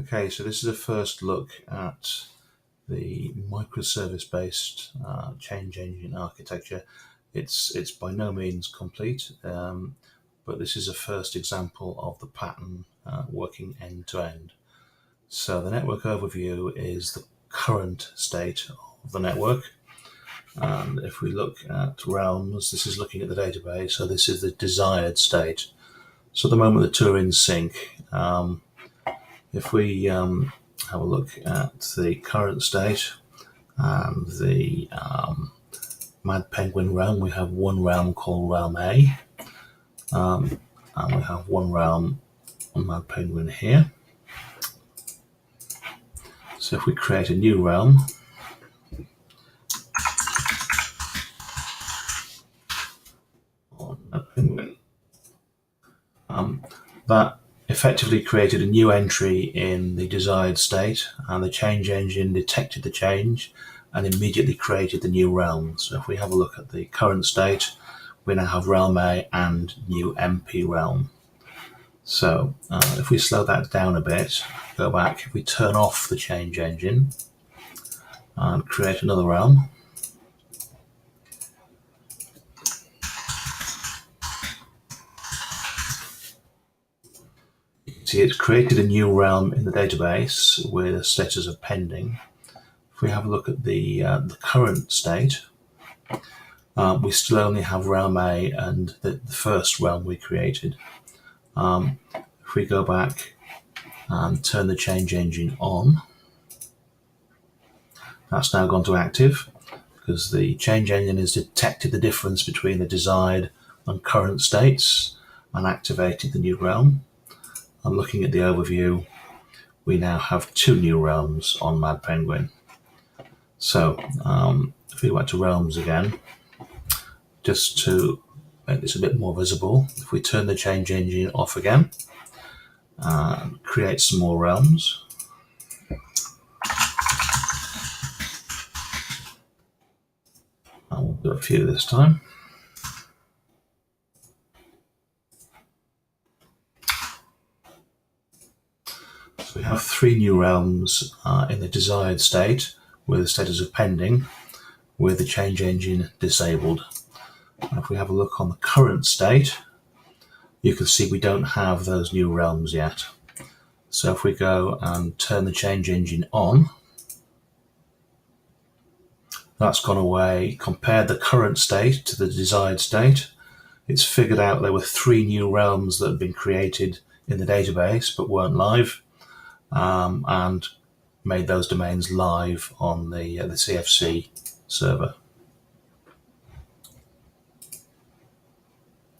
Okay, so this is a first look at the microservice-based change engine architecture. It's by no means complete, but this is a first example of the pattern working end to end. So the network overview is the current state of the network. And if we look at realms, this is looking at the database, so this is the desired state. So at the moment the two are in sync. If we have a look at the current state and the Mad Penguin realm, we have one realm called realm A, and we have one realm on Mad Penguin here. So if we create a new realm, on Mad Penguin, that effectively created a new entry in the desired state, and the change engine detected the change and immediately created the new realm. So if we have a look at the current state, we now have realm A and new MP realm. So if we slow that down a bit, go back, if we turn off the change engine and create another realm, see, it's created a new realm in the database with a status of pending. If we have a look at the current state, we still only have realm A and the first realm we created. If we go back and turn the change engine on, that's now gone to active because the change engine has detected the difference between the desired and current states and activated the new realm. And looking at the overview, we now have two new realms on Mad Penguin. So if we go back to realms again, just to make this a bit more visible, if we turn the change engine off again and create some more realms, and we'll do a few this time. So we have three new realms in the desired state with the status of pending, with the change engine disabled. And if we have a look on the current state, you can see we don't have those new realms yet. So if we go and turn the change engine on, that's gone away, compared the current state to the desired state. It's figured out there were three new realms that had been created in the database but weren't live, and made those domains live on the CFC server.